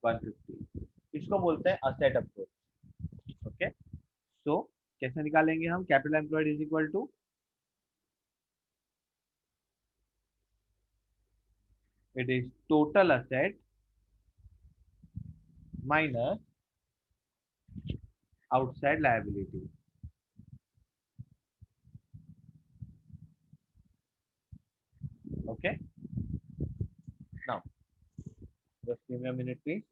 150। इसको बोलते हैं असेट अप्रोच। ओके, सो कैसे निकालेंगे हम, capital employed is equal to, it is total asset minus outside liability। Okay, now just give me a minute please।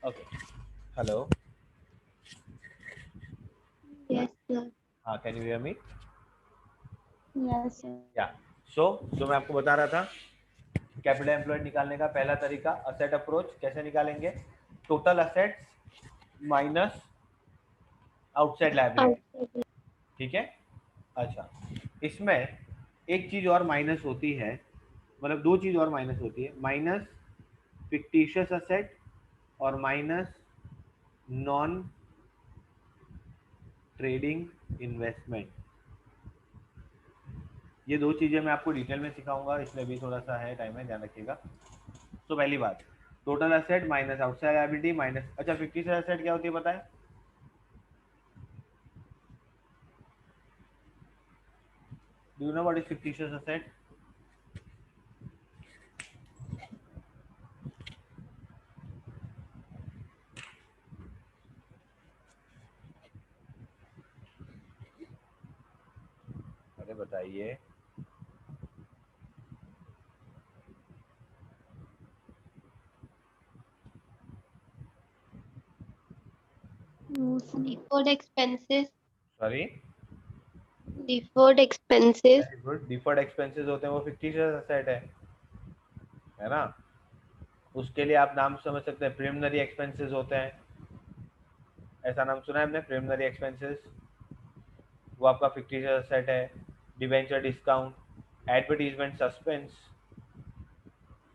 Okay, hello, Yes, sir. हाँ, can you hear me? Yes, sir. या, सो जो मैं आपको बता रहा था, कैपिटल एम्प्लॉयड निकालने का पहला तरीका असेट अप्रोच। कैसे निकालेंगे? Total assets minus outside liability, Outside. ठीक है। अच्छा, इसमें एक चीज और माइनस होती है, मतलब दो चीज और माइनस होती है, माइनस फिक्टिशियस असेट और माइनस नॉन ट्रेडिंग इन्वेस्टमेंट। ये दो चीजें मैं आपको डिटेल में सिखाऊंगा, इसमें भी थोड़ा सा है टाइम है, ध्यान रखिएगा। तो पहली बात, total asset minus outside liability minus, अच्छा फिक्टिशियस असेट क्या होती है पता है? Do you know what is fictitious asset? अरे बताइए। No, sir. Deferred expenses. Sorry, Deferred expenses. Very good, deferred expenses होते हैं, वो फिक्टिशियस असेट है ना। उसके लिए आप नाम समझ सकते हैं, प्रिलिमिनरी एक्सपेंसेस होते हैं, ऐसा नाम सुना है आपने, प्रिलिमिनरी एक्सपेंसेस, वो आपका फिक्टिशियस असेट है। डिवेंचर डिस्काउंट, एडवर्टीजमेंट सस्पेंस,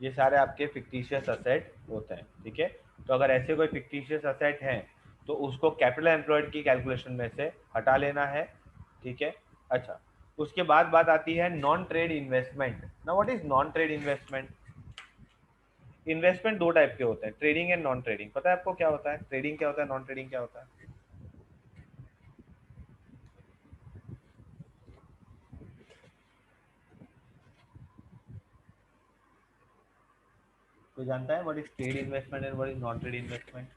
ये सारे आपके फिक्टिशियस असेट होते हैं, ठीक है। तो अगर ऐसे कोई फिक्टिशियस असेट हैं तो उसको कैपिटल एम्प्लॉयड की कैलकुलेशन में से हटा लेना है, ठीक है। अच्छा, उसके बाद बात आती है नॉन ट्रेड इन्वेस्टमेंट। ना what is non trade investment? Investment दो टाइप के होते हैं, ट्रेडिंग एंड नॉन ट्रेडिंग। पता है आपको क्या होता है ट्रेडिंग, क्या होता है नॉन ट्रेडिंग क्या होता है? कोई जानता है what is trade investment and what is non trade investment?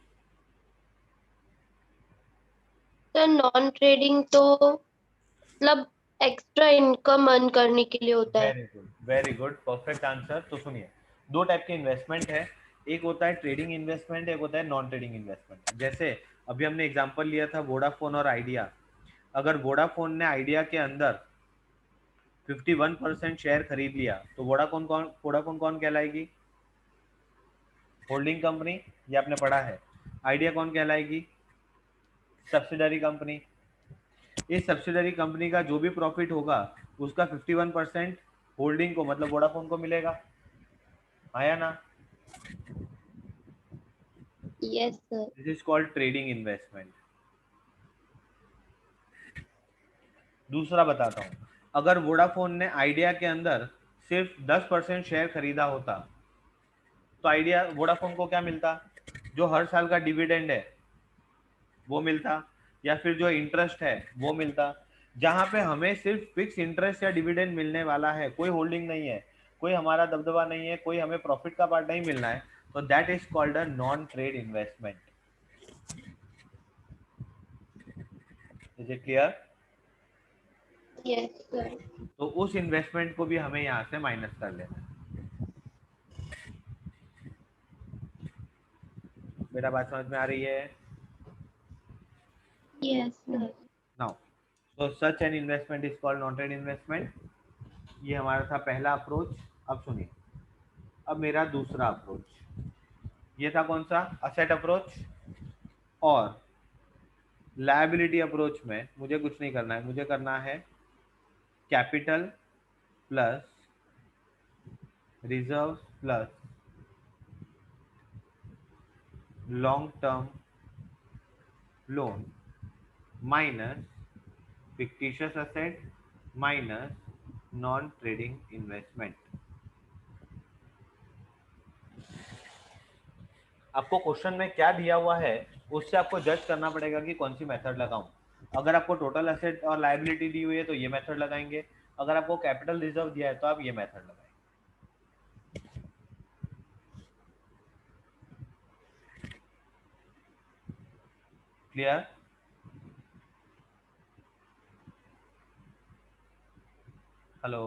Sir non trading तो मतलब एक्स्ट्रा इनकम अर्न करने के लिए होता है। Very good, very good, perfect answer. तो सुनिए, दो टाइप के इन्वेस्टमेंट है, एक होता है ट्रेडिंग इन्वेस्टमेंट, एक होता है नॉन ट्रेडिंग इन्वेस्टमेंट। जैसे अभी हमने एग्जांपल लिया था वोडाफोन और आइडिया। अगर वोडाफोन ने आइडिया के अंदर 51% शेयर खरीद लिया तो वोडाफोन कौन कहलाएगी? होल्डिंग कंपनी, ये आपने पढ़ा है। आइडिया कौन कहलाएगी? Subsidiary company. इस सब्सिडरी कंपनी का जो भी प्रॉफिट होगा उसका 51% होल्डिंग को, मतलब वोडाफोन को मिलेगा, आया ना। Yes sir. This is called trading investment. दूसरा बताता हूँ, अगर वोडाफोन ने आइडिया के अंदर सिर्फ 10% शेयर खरीदा होता तो आइडिया वोडाफोन को क्या मिलता? जो हर साल का डिविडेंड है वो मिलता, या फिर जो इंटरेस्ट है वो मिलता। जहां पे हमें सिर्फ फिक्स इंटरेस्ट या डिविडेंड मिलने वाला है, कोई होल्डिंग नहीं है, कोई हमारा दबदबा नहीं है, कोई हमें प्रॉफिट का पार्ट नहीं मिलना है, तो that is called a non trade investment. Is it clear? Yes sir. तो उस इन्वेस्टमेंट को भी हमें यहाँ से माइनस कर लेना है। बेटा बात समझ में आ रही है? Yes sir. Now, so such an investment is called non-trade investment। ये हमारा था पहला अप्रोच। अब सुनिए, अब मेरा दूसरा अप्रोच, ये था कौन सा? Asset approach. और लायबिलिटी अप्रोच में मुझे कुछ नहीं करना है, मुझे करना है capital plus reserve plus long term loan minus fictitious asset minus non trading investment. आपको क्वेश्चन में क्या दिया हुआ है उससे आपको जज करना पड़ेगा कि कौन सी मेथड लगाऊं। अगर आपको टोटल एसेट और लायबिलिटी दी हुई है तो ये मेथड लगाएंगे, अगर आपको कैपिटल रिजर्व दिया है तो आप ये मेथड लगाएंगे। क्लियर? Hello,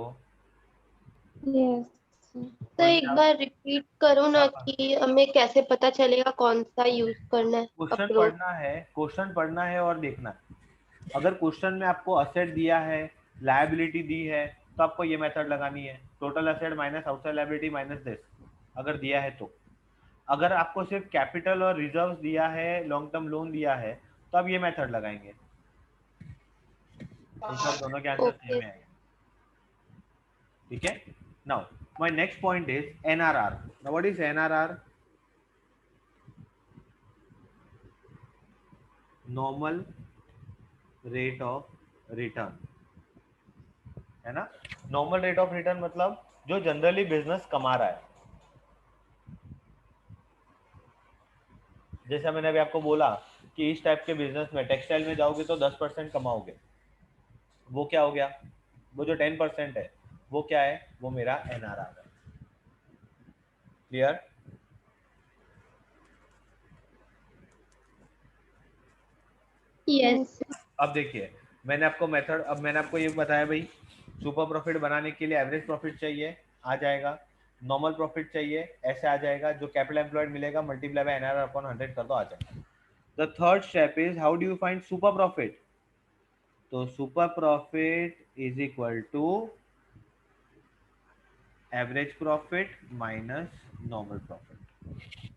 Yes. सर। तो एक बार रिपीट करो ना कि हमें कैसे पता चलेगा कौन सा यूज करना है क्वेश्चन अप्रोच। पढ़ना है और देखना है। अगर क्वेश्चन में आपको असेट दिया है, लायबिलिटी दी है, तो आपको ये मेथड लगानी है, total asset minus outside liability minus this, अगर दिया है तो। अगर आपको सिर्फ कैपिटल और रिजर्व्स दिया है, लॉन्ग टर्म लोन दिया है, तो आप ये मेथड लगाएंगे। इन सब दोनों के आंसर सेम ओके। आएंगे। ठीक है। Now my next point is NRR. Now what is NRR? Normal rate of return, है ना। नॉर्मल रेट ऑफ रिटर्न मतलब जो जनरली बिजनेस कमा रहा है। जैसा मैंने अभी आपको बोला कि इस टाइप के बिजनेस में, टेक्सटाइल में जाओगे तो 10% कमाओगे, वो क्या हो गया? वो जो 10% है वो क्या है? वो मेरा एनआरआर है। क्लियर? यस। अब देखिए, मैंने आपको ये बताया भाई, सुपर प्रॉफिट बनाने के लिए एवरेज प्रॉफिट चाहिए, आ जाएगा। नॉर्मल प्रॉफिट चाहिए, ऐसे आ जाएगा। जो कैपिटल एम्प्लॉयड मिलेगा मल्टीप्लाई बाय एनआरआर अपॉन 100 कर दो, आ जाएगा। The third step is how do you find super profit? तो super profit is equal to average profit minus normal profit.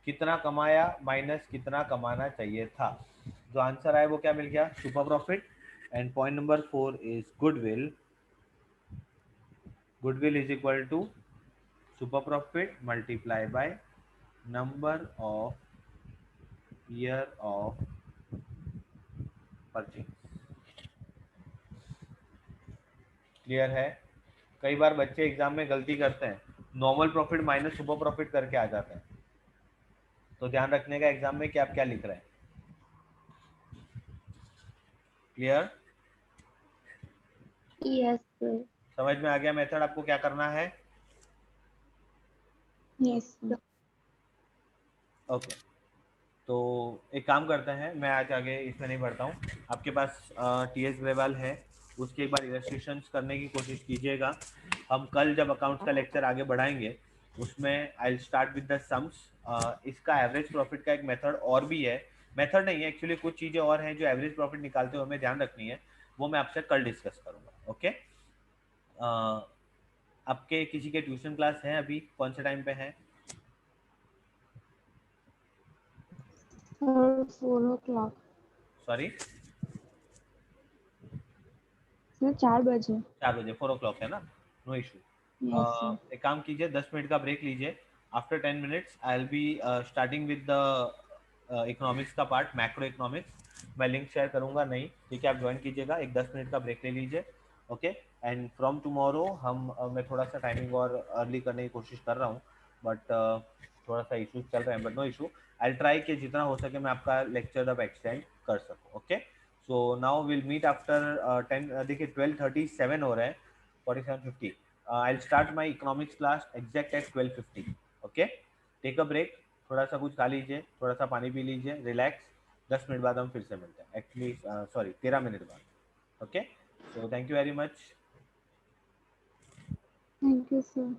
कितना कमाया माइनस कितना कमाना चाहिए था। जो आंसर आया वो क्या मिल गया? Super profit. And point number 4 is goodwill. Goodwill is equal to super profit multiply by number of year of purchase. Clear है? कई बार बच्चे एग्जाम में गलती करते हैं, normal profit minus super profit करके आ जाते हैं। तो ध्यान रखने का एग्जाम में कि आप क्या लिख रहे हैं। क्लियर? Yes sir. समझ में आ गया मेथड आपको क्या करना है? Yes sir. ओके। तो एक काम करते हैं, मैं आज आगे इसमें नहीं बढ़ता हूँ। आपके पास टीएस ग्रेवाल है, उसके एक बार इलस्ट्रेशंस करने की कोशिश कीजिएगा। हम कल जब अकाउंट्स का लेक्चर आगे बढ़ाएंगे उसमें आई स्टार्ट विद द सम्स। इसका एवरेज प्रॉफिट का एक मेथड और भी है, मेथड नहीं है एक्चुअली, कुछ चीज़ें और हैं जो एवरेज प्रॉफिट निकालते हुए हमें ध्यान रखनी है, वो मैं आपसे कल डिस्कस करूँगा। ओके। आपके किसी के ट्यूशन क्लास हैं अभी? कौन से टाइम पे हैं? Sir 4 o'clock। सॉरी, सर 4 बजे। 4 बजे, 4 o'clock है ना, नो इशू। Yes sir. एक काम कीजिए, 10 मिनट का ब्रेक लीजिए। After 10 minutes I will be starting with the economics का पार्ट, मैक्रो इकोनॉमिक्स। मैं लिंक शेयर करूंगा नहीं, ठीक है, आप ज्वाइन कीजिएगा। एक 10 मिनट का ब्रेक ले लीजिए। ओके। एंड फ्रॉम टुमारो मैं थोड़ा सा टाइमिंग और अर्ली करने की कोशिश कर रहा हूँ, बट थोड़ा सा इशूज चल रहे हैं, but no issue. I try कि जितना हो सके मैं आपका लेक्चर अब एक्सटेंड कर सकूँ। Okay. So now will meet after 10। देखिए 12:37 हो रहे हैं, 47:50। I'll start my economics class exact at 12:50. Okay. Take a break, थोड़ा सा कुछ खा लीजिए, थोड़ा सा पानी पी लीजिए, रिलैक्स। 10 मिनट बाद हम फिर से मिलते हैं, एक्चुअली सॉरी 13 मिनट बाद। Okay. So thank you very much. Thank you sir.